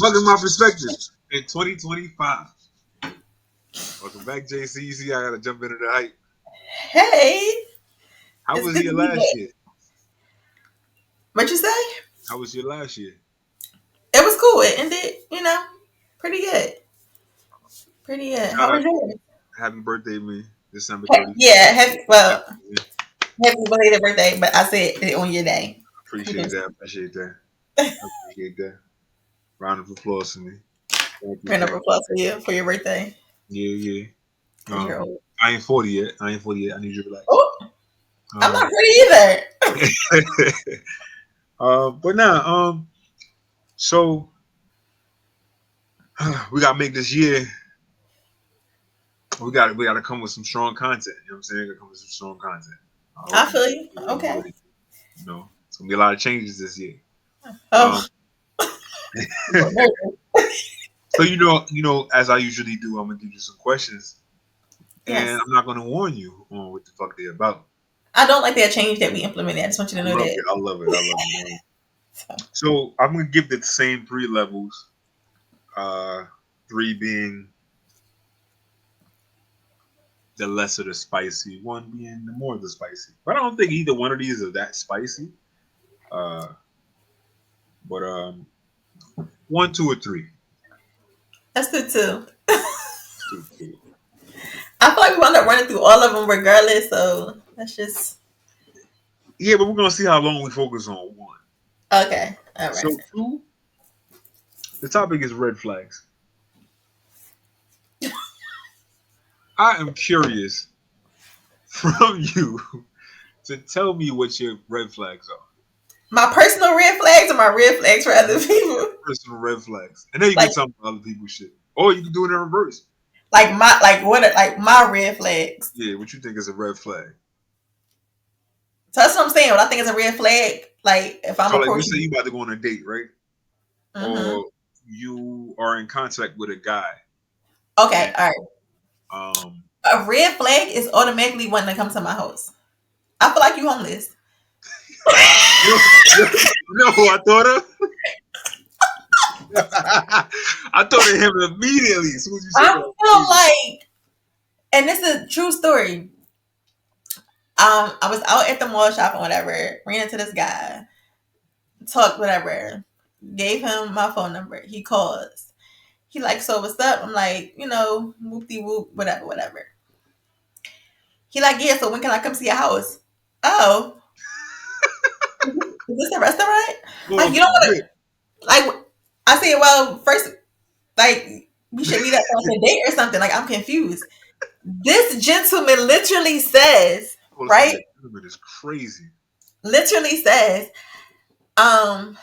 Bugging my perspective in 2025. Welcome back, JC. You see, I gotta jump into the hype. Hey, How it's was good your to be last back. year? What you say? How was your last year? It was cool. It ended, pretty good. Pretty good. Shout How out, was yours? happy birthday, me, December 31st. Yeah, Happy New Year. happy belated birthday, but I said it on your day. Appreciate Kudos. that. Appreciate that. I appreciate that. Round of applause for me. Thank you. Round of Thank applause for you for your birthday, you. Yeah, yeah. because you're old. I ain't 40 yet. I ain't 40 yet. I need you to relax. Oh, I'm not Um, pretty either. but nah. So we gotta make this year. We gotta come with some strong content. You know what I'm saying? We gotta come with some strong content. I hope I feel you. you Okay. ready. You know, it's gonna be a lot of changes this year. Oh, Um, I'm so nervous. so as I usually do, I'm gonna give you some questions, and Yes. I'm not gonna warn you on what the fuck they're about. I don't like that change that we implemented. I just want you I to know love that. it. I love it. I love it. So, So I'm gonna give the same three levels. Uh, three being the lesser the spicy, one being the more the spicy. But I don't think either one of these are that spicy. Uh, but one, two, or three. let's do two. Two, two. I feel like we wound up running through all of them regardless, so let's just. Yeah, but we're gonna see how long we focus on one. Okay. All right. So two, the topic is red flags. I am curious from you to tell me what your red flags are. My personal red flags or my red flags for other people. Personal red flags. And then you can like tell me other people's shit. Or you can do it in reverse. my red flags. Yeah, what you think is a red flag. So that's what I'm saying. What I think is a red flag, like if I'm So like let's approaching say you you. about to go on a date, right? Mm-hmm. Or you are in contact with a guy and Okay, all right. um A red flag is automatically wanting to come to my house. I feel like you homeless. you know who I thought of? I thought of him immediately as soon as you said I that. feel like, and this is a true story. I was out at the mall shopping, whatever. Ran into this guy, talked, whatever. Gave him my phone number. He calls. He like, so what's up? I'm like, whoop de whoop, whatever, whatever. He like, yeah. So when can I come see your house? Oh, is this a restaurant? Like, Off you don't want rip. to like. I said, well, first, like, we should meet up on a date or something. Like, I'm confused. This gentleman literally says, Oh, this right? nigga Gilbert is crazy. Literally says, um,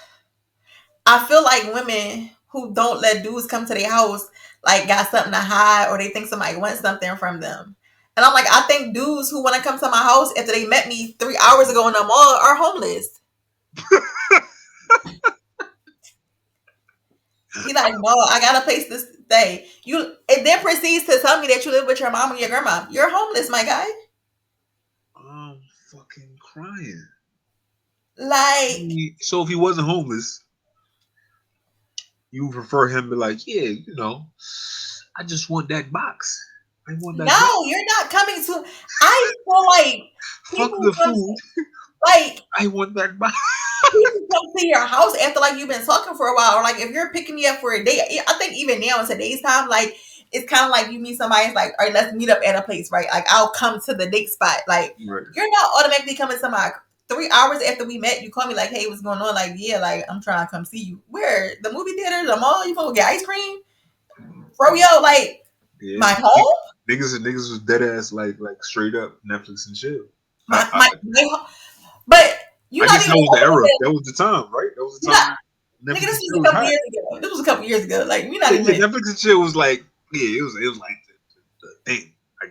I feel like women who don't let dudes come to their house like got something to hide or they think somebody wants something from them. And I'm like, I think dudes who want to come to my house after they met me 3 hours ago in the mall are homeless. He like, no, I got a place to stay. You and then proceeds to tell me that you live with your mom and your grandma. You're homeless, my guy. I'm fucking crying. Like, So if he wasn't homeless, you would prefer him be like, yeah, I just want that box. I want that box. no, you're not coming to. I feel like Fuck people the come food. like I want that box. people come to your house after like you've been talking for a while, or like if you're picking me up for a date. I think even now in today's time, like it's kind of like you meet somebody, it's like, all right, let's meet up at a place, right? Like I'll come to the date spot. Like Right. you're not automatically coming to my 3 hours after we met. You call me like, hey, what's going on? Like, yeah, like I'm trying to come see you. Where the movie theater, the mall? You gonna get ice cream, bro? Yo, like Yeah. my home, Niggas was dead ass like straight up Netflix and chill. I, my I, but you're I not guess even that was the open. era. That was the time, right? That was the You're not, time nigga. Netflix This and was chill a was couple hot. years ago. This was a couple years ago. Like you're not Yeah, yeah. even. Netflix and chill was like, yeah, it was like the thing. I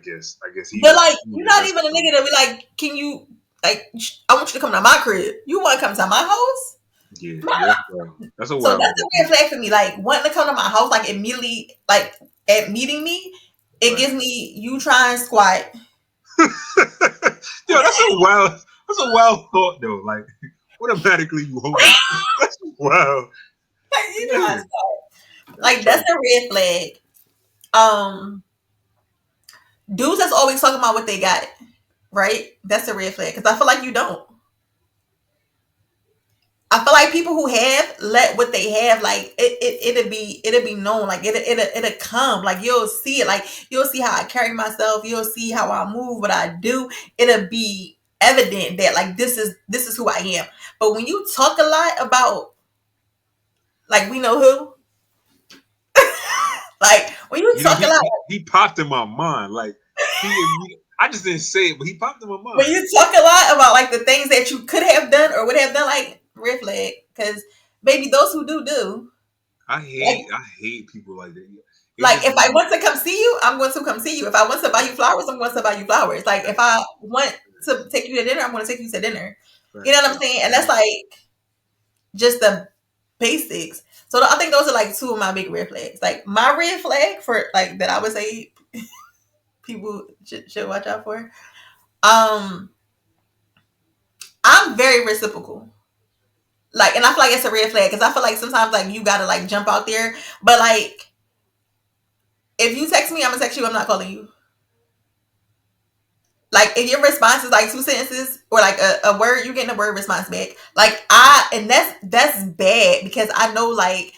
guess he But was like, he you're was not even a definitely nigga to be like, can you like? I want you to come to my crib. You want to come to my house? yeah, My, yeah. Well, that's a so wild that's one. a red flag for me. Like wanting to come to my house, like immediately, like at meeting me, it Right. gives me you try and squat. Yo, that's a wild thought though. Like automatically you homeless. That's wild. Like, you know how I Yeah. start. Like Try. that's a red flag. Um, dudes that's always talking about what they got, right? That's a red flag because I feel like you don't. I feel like people who have let what they have, like it'll be known, like it'll come, like you'll see it, like you'll see how I carry myself, you'll see how I move, what I do. It'll be evident that like this is who I am. But when you talk a lot about like we know who, like when you You know, talk a lot, he popped in my mind. Like I just didn't say it, but he popped in my when mind. you talk a lot about like the things that you could have done or would have done, like red flag, because maybe those who do. Like I hate people like that. It Like just if I want to come see you, I'm going to come see you. If I want to buy you flowers, I'm going to buy you flowers. Like if I want to take you to dinner, I'm going to take you to dinner. You know facts. what I'm saying? And that's like just the basics. So I think those are like two of my big red flags. Like my red flag for like that I would say people should watch out for. Um, I'm very reciprocal. Like, and I feel like it's a red flag because I feel like sometimes like you gotta like jump out there, but like if you text me, I'm gonna text you. I'm not calling you. Like if your response is like two sentences or like a word, you're getting a word response back. Like and that's bad because I know like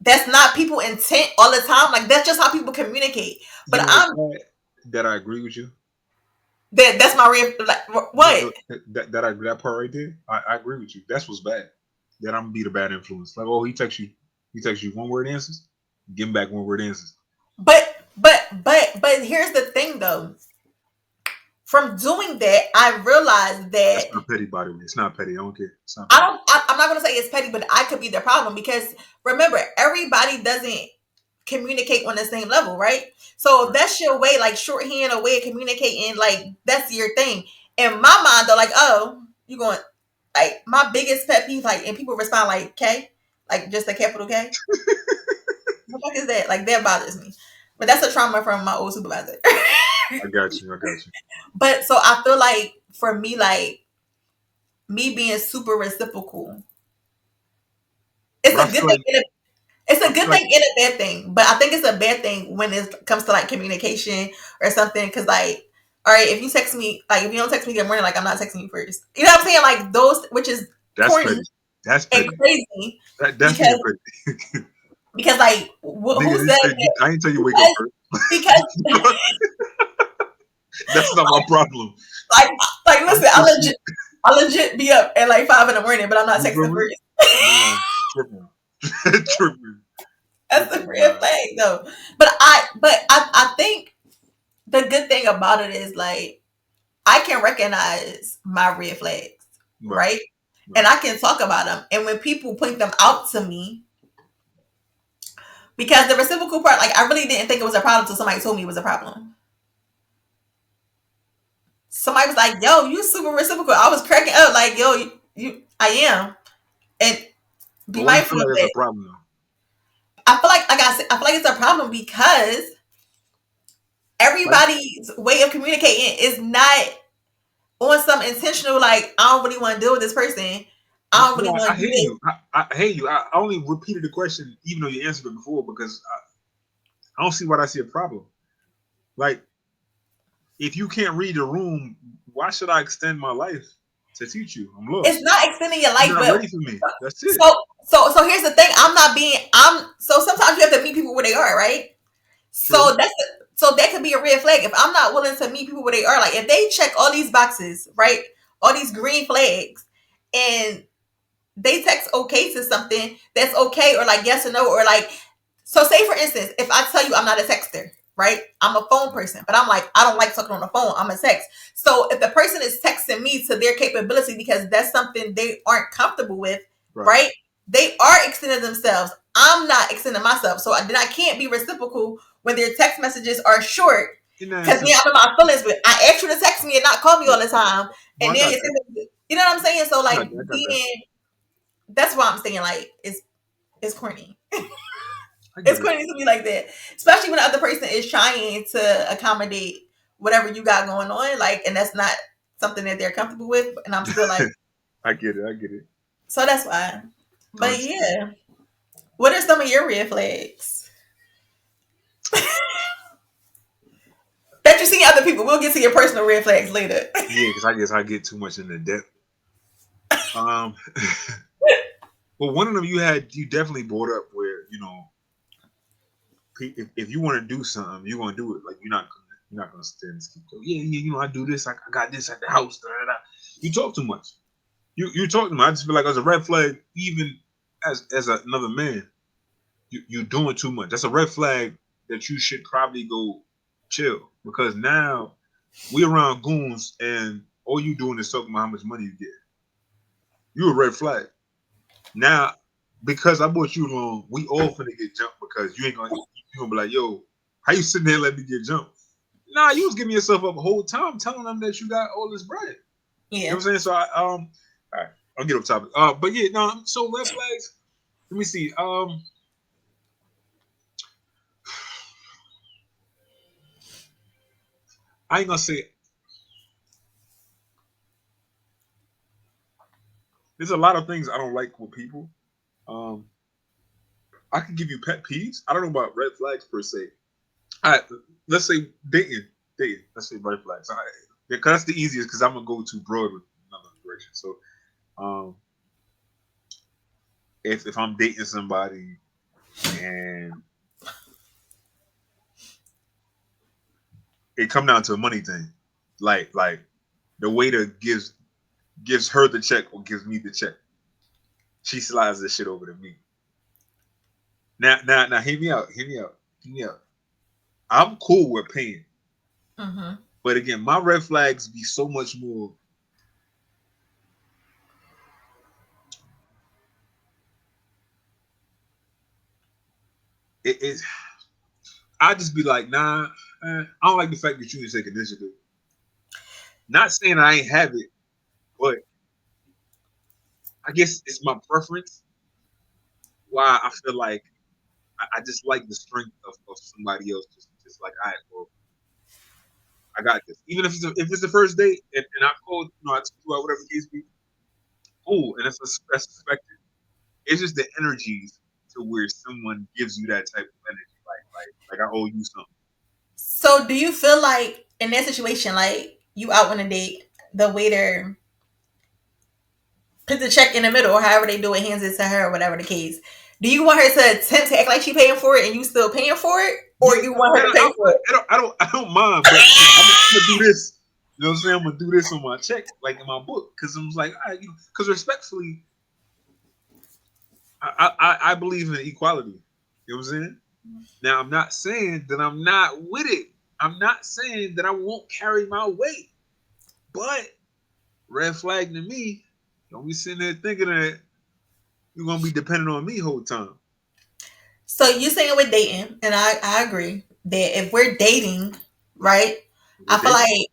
that's not people intent all the time. Like that's just how people communicate. You But know what's I'm sad? That I agree with you. that's my real like No, what? that part right there. I agree with you. That's what's bad. That I'm gonna be the bad influence. Like, oh, he texts you one word answers. Give him back one word answers. But here's the thing though. From doing that, I realized That's that not petty, by the way. It's not petty. I don't care. It's not I petty. don't. I'm not gonna say it's petty, but I could be the problem because remember, everybody doesn't communicate on the same level, right? So if Right. that's your way, like shorthand or way of communicating, like that's your thing. In my mind, though, like, oh, you going like my biggest pet peeve, like, and people respond like K, like just a capital K. What the fuck is that? Like that bothers me. But that's a trauma from my old supervisor. I got you. I got you. But so I feel like for me, like me being super reciprocal, it's But I a good feel thing. like It's I a feel good like thing and a bad thing, but I think it's a bad thing when it comes to like communication or something. Because like, all right, if you text me, like if you don't text me good morning, like I'm not texting you first. You know what I'm saying? Like those, which is that's corny petty. That's and petty. crazy That's being because petty. like Nigga, who said that? I ain't tell you wake up Because first. because That's not my problem. like I'm listen, still sleep. I legit be up at like 5 in the morning, but I'm not You feel texting me? first. Nah, tripping. Tripping. That's the Tripping. red Nah. flag though. But I think the good thing about it is like I can recognize my red flags, Right. right? And Right. I can talk about them. And when people point them out to me, because the reciprocal part, like I really didn't think it was a problem until somebody told me it was a problem. Somebody was like, "Yo, you super reciprocal." I was cracking up, like, "Yo, I am." And But be why you feel mindful like of that's a that. problem though? I feel like I said, I feel like it's a problem because Like, everybody's way of communicating is not on some intentional. Like, I don't really want to deal with this person. I don't really no, want I to do hear this. you. I hear you. I only repeated the question, even though you answered it before, because I don't see why I see a problem. Like, if you can't read the room, why should I extend my life to teach you? I'm It's lost. not extending your life, You're not but ready for me. That's it. so here's the thing. I'm so sometimes you have to meet people where they are, right? True. So so that could be a red flag if I'm not willing to meet people where they are. Like if they check all these boxes, right? All these green flags, and they text okay to something that's okay, or like yes or no, or like so say for instance, if I tell you I'm not a texter, right? I'm a phone person, but I'm like, I don't like talking on the phone. I'm a text. So if the person is texting me to their capability because that's something they aren't comfortable with, Right. right? They are extending themselves. I'm not extending myself. So then I can't be reciprocal when their text messages are short. In that Cause me, instance, I'm in my feelings, but I asked you to text me and not call me all the time. no, And I then got that. you know what I'm saying? So I like got that. I got that. being that's why I'm saying like it's corny. I It's get it. corny to me like that, especially when the other person is trying to accommodate whatever you got going on, like, and that's not something that they're comfortable with. And I'm still like, I get it. I get it. so that's why. But Understood. yeah, What are some of your red flags that you see in other people? We'll get to your personal red flags later. Yeah, because I guess I get too much into depth. Um, well, one of them you definitely brought up where if you want to do something, you're gonna do it. Like you're not gonna stand and keep going. Yeah, yeah, I do this. I got this at the house. Da, da, da. You talk too much. You talk too much. I just feel like as a red flag, even as another man, you doing too much. That's a red flag that you should probably go chill because now we around goons and all you doing is talking about how much money you get. You a red flag. Now, because I brought you along, we all finna get jumped because you gonna be like, yo, how you sitting there letting me get jumped? Nah, you was giving yourself up the whole time telling them that you got all this bread. You know Yeah. what I'm saying? So all right, I'll get off topic. But yeah, no, so red flags. Let me see. I ain't gonna say there's a lot of things I don't like with people. Um, I can give you pet peeves. I don't know about red flags per se. All right, let's say dating. Let's say red flags. All right, because that's the easiest because I'm gonna go too broad with another direction. So, um, if I'm dating somebody and it come down to a money thing, like the waiter gives her the check or gives me the check, she slides this shit over to me. Now, hear me out. I'm cool with paying, Mm-hmm. but again, my red flags be so much more. It I just be like, nah, I don't like the fact that you didn't take initiative. Not saying I ain't have it, but I guess it's my preference. Why I feel like I just like the strength of somebody else. Just like, all right, well, I got this. Even if it's the first date and I called, I took you out, whatever the case be, cool. And that's expected. It's just the energies to where someone gives you that type of energy, like I owe you something. So, do you feel like in that situation, like you out on a date, the waiter put the check in the middle, or however they do it, hands it to her, or whatever the case? Do you want her to attempt to act like she paying for it and you still paying for it, or Yeah, you want her to pay for it? I don't mind, but I'm gonna do this. You know what I'm saying? I'm gonna do this on my check, like in my book, because I'm like, because respectfully, I believe in equality. You know what I'm saying? Now I'm not saying that I'm not with it. I'm not saying that I won't carry my weight, but red flag to me. Don't be sitting there thinking that you're gonna be dependent on me whole time. So you saying with dating, and I agree that if we're dating, right? We're I feel dating.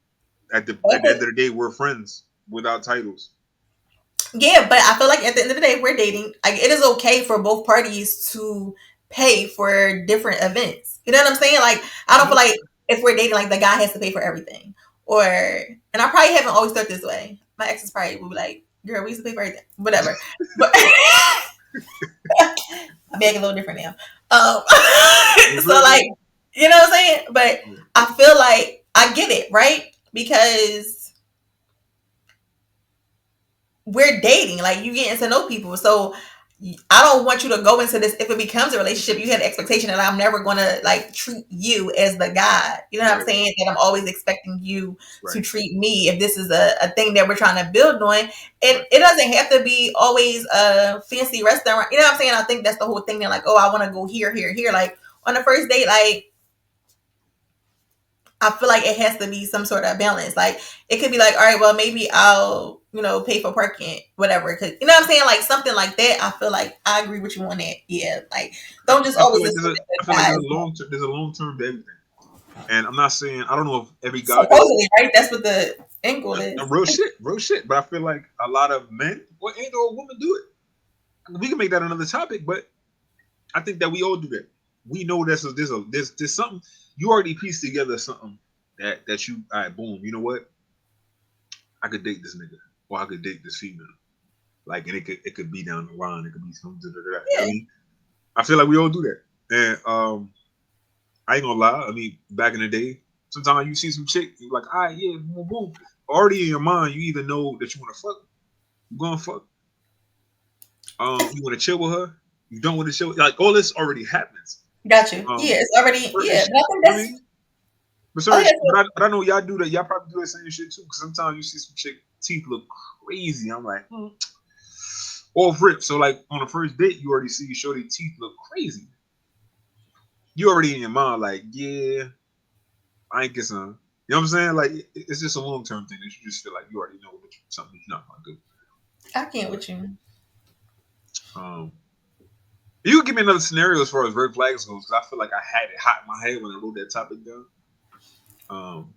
like At the end of the day, we're friends without titles. yeah, but I feel like at the end of the day, we're dating. Like it is okay for both parties to pay for different events. You know what I'm saying? Like I don't feel like if we're dating, like the guy has to pay for everything. Or and I probably haven't always felt this way. My exes probably would be like, "Girl, we used to pay for everything, whatever." But I'm being a little different now. So like, you know what I'm saying? But I feel like I get it, right? Because we're dating, like you getting to know people. So I don't want you to go into this if it becomes a relationship. You have the expectation that I'm never going to like treat you as the guy. You know what I'm saying? That I'm always expecting you to treat me if this is a thing that we're trying to build on. And it doesn't have to be always a fancy restaurant. You know what I'm saying? I think that's the whole thing. They're like, oh, I want to go here, here, here. Like on the first date, like I feel like it has to be some sort of balance. Like it could be like, all right, well, maybe I'll, pay for parking, whatever. Cause you know what I'm saying? Like something like that. I feel like I agree with you on that. Yeah. Like don't just I feel always like assume that I feel like guys. there's a long term to everything. And I'm not saying I don't know if every guy does Supposedly, right? That's what the angle is. real shit. But I feel like a lot of men or and or women do it. We can make that another topic, but I think that we all do that. We know there's something you already pieced together something that you all right, boom, you know what? I could date this nigga or I could date this female. Like and it could be down the line, it could be something. You know what I Yeah. mean? I feel like we all do that. And I ain't gonna lie. I mean, back in the day, sometimes you see some chick, you're like, all right, yeah, boom, boom. Already in your mind, you either know that you want to fuck, you gonna fuck. You want to chill with her, you don't want to chill. Like all this already happens. Got you. Yeah, Um, it's already certain yeah. shit, But I think you know what I that's mean? But I certain, think but I know y'all do that. Y'all probably do that same shit too. Cause sometimes you see some chick teeth look crazy. I'm like, off rip. So like on the first date, you already see shorty teeth look crazy. You already in your mind like, yeah, I ain't get some. You know what I'm saying? Like it's just a long term thing that you just feel like you already know that something you're not gonna do. I can't with you. Um, you can give me another scenario as far as red flags goes, because I feel like I had it hot in my head when I wrote that topic down. Um,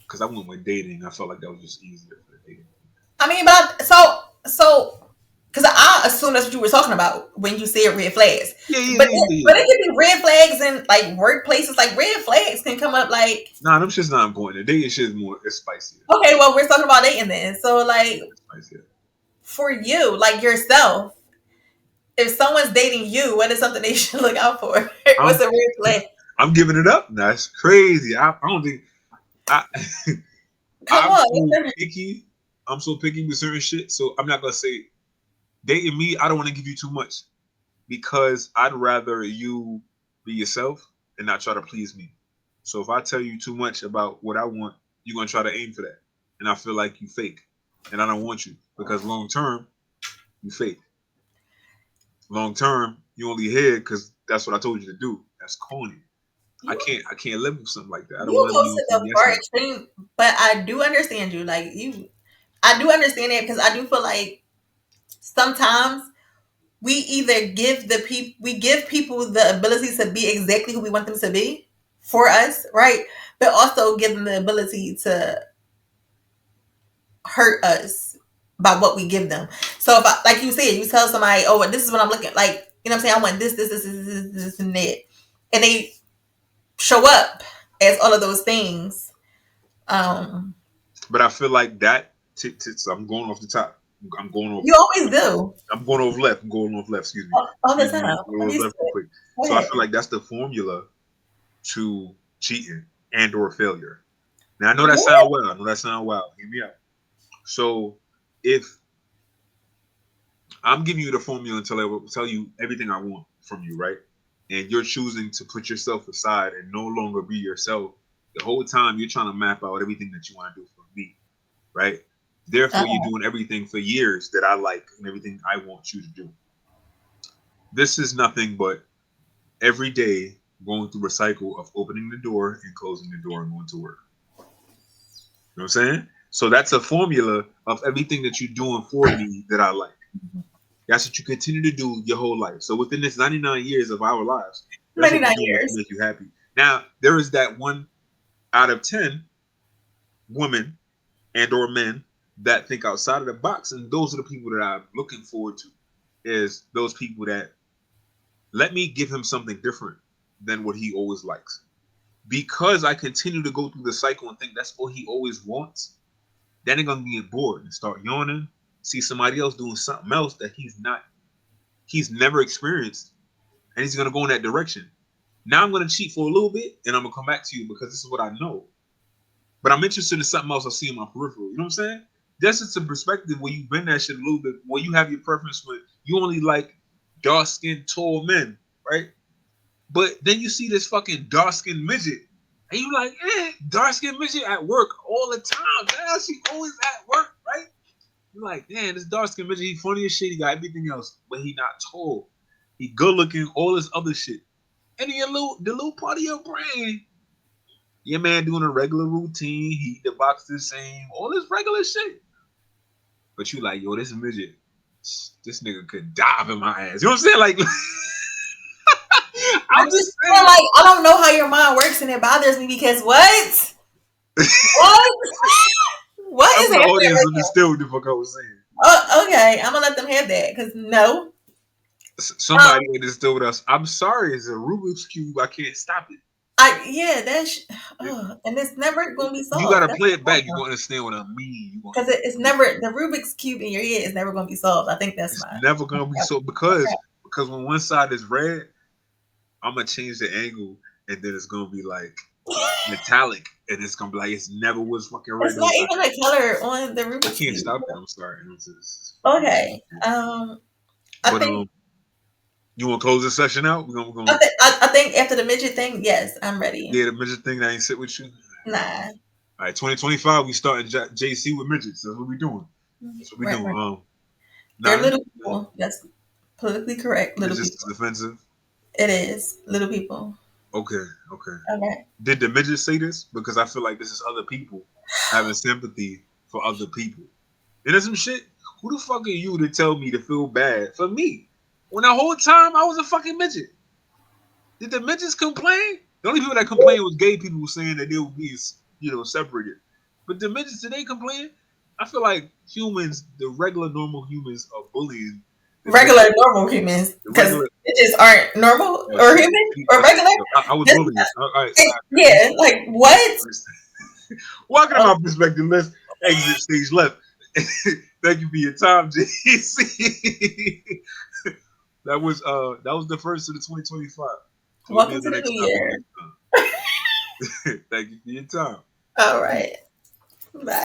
because I went with dating, I felt like that was just easier for the dating. I mean, but so because I assume that's what you were talking about when you said red flags. Yeah, yeah, But yeah, yeah. but it could be red flags in like workplaces. Like red flags can come up like Nah, them shit's not important. The dating shit is more, it's spicier. okay, well we're talking about dating then. So like It's spicier. for you, like yourself, if someone's dating you, what is something they should look out for? What's I'm a red flag? I'm giving it up. That's crazy. I don't think I Come I'm on. so picky. I'm so picky with certain shit. So I'm not gonna say dating me. I don't want to give you too much because I'd rather you be yourself and not try to please me. So if I tell you too much about what I want, you're gonna try to aim for that, and I feel like you fake, and I don't want you because long term you fake. Long term you only here because that's what I told you to do. That's corny. You I can't live with something like that. I don't you want to go be to with some the yes far man. extreme, but I do understand you. Like you I do understand it because I do feel like sometimes we either give people the ability to be exactly who we want them to be for us, right? But also give them the ability to hurt us by what we give them. So if I, like you said, you tell somebody, oh, this is what I'm looking like, you know what I'm saying? I want this, and that, and they show up as all of those things. Um, But I feel like that. So I'm going off the top. I'm going off. you always do I'm going over left. I'm going off left. Excuse me. all the Excuse time. me. I'm Going over used left to real it. quick. Go So I ahead. feel like that's the formula to cheating and or failure. Now I know that What? sound well. I know that sound wild. Hear me out. So if I'm giving you the formula until I will tell you everything I want from you, right? And you're choosing to put yourself aside and no longer be yourself, the whole time you're trying to map out everything that you want to do for me, right? Therefore, you're Uh, doing everything for years that I like and everything I want you to do. This is nothing but every day going through a cycle of opening the door and closing the door and going to work. You know what I'm saying? So that's a formula of everything that you're doing for me that I like. That's what you continue to do your whole life. So within this 99 years of our lives, that's what we're 99 doing to years. make you happy. Now, there is that one out of 10 women and or men that think outside of the box. And those are the people that I'm looking forward to is those people that let me give him something different than what he always likes. Because I continue to go through the cycle and think that's what he always wants, then they're gonna get bored and start yawning, see somebody else doing something else that he's never experienced, and he's gonna go in that direction. Now I'm gonna cheat for a little bit and I'm gonna come back to you because this is what I know. But I'm interested in something else I see in my peripheral. You know what I'm saying? That's just a perspective where you've been that shit a little bit, where you have your preference when you only like dark skinned tall men, right? But then you see this fucking dark skinned midget. And you like, dark skinned midget at work all the time. Man, she always at work, right? You're like, damn, this dark skinned midget, he funny as shit, he got everything else, but he not tall. He good looking, all this other shit. And in the little part of your brain, your man doing a regular routine, he eat the box the same, all this regular shit. But you like, yo, this midget, this nigga could dive in my ass. You know what I'm saying? Like, I I'm just just feel saying. like I don't know how your mind works, and it bothers me because what? What? What I'm is the happening audience right now? understood what the fuck I was saying. Oh, okay, I'm gonna let them have that because no. Somebody understood with us. I'm sorry, it's a Rubik's cube. I can't stop it. And it's never gonna be You solved. gotta That's play the it back. You problem. gonna understand what I mean. You gonna, Because it's never the Rubik's cube in your head is never gonna be solved. I think that's it's my never gonna be so because when one side is red, I'm gonna change the angle, and then it's gonna be like metallic, and it's gonna be like it's never was fucking red. It's No, not even a color on the I Rubik's can't cube. stop it. I'm sorry. It's fucking Okay. stupid. I But think you want to close this session out? We're gonna I think after the midget thing, yes, I'm ready. yeah, the midget thing that ain't sit with you. Nah. All right, 2025, we starting JC with midgets. That's what we doing. That's what we Right, doing. right. They're Nah, little people. That's politically correct. Little midgets people. is offensive. It is. Little people. Okay, okay. Okay. Did the midgets say this? Because I feel like this is other people having sympathy for other people. And there's some shit. Who the fuck are you to tell me to feel bad for me? When the whole time I was a fucking midget. Did the midgets complain? The only people that complained was gay people saying that they were being, separated. But the midgets, did they complain? I feel like humans, the regular normal humans, are bullying the midgets. Regular normal humans, The because regular. it just aren't normal Oh or shit. human or Okay. regular. I was Just, bullying. All right. yeah, like what? Welcome to my perspective. Let's exit stage left. Thank you for your time, JC. That was the first of the 2025. Tune Welcome in to the the next new time. year. Thank you for your time. All right. Bye.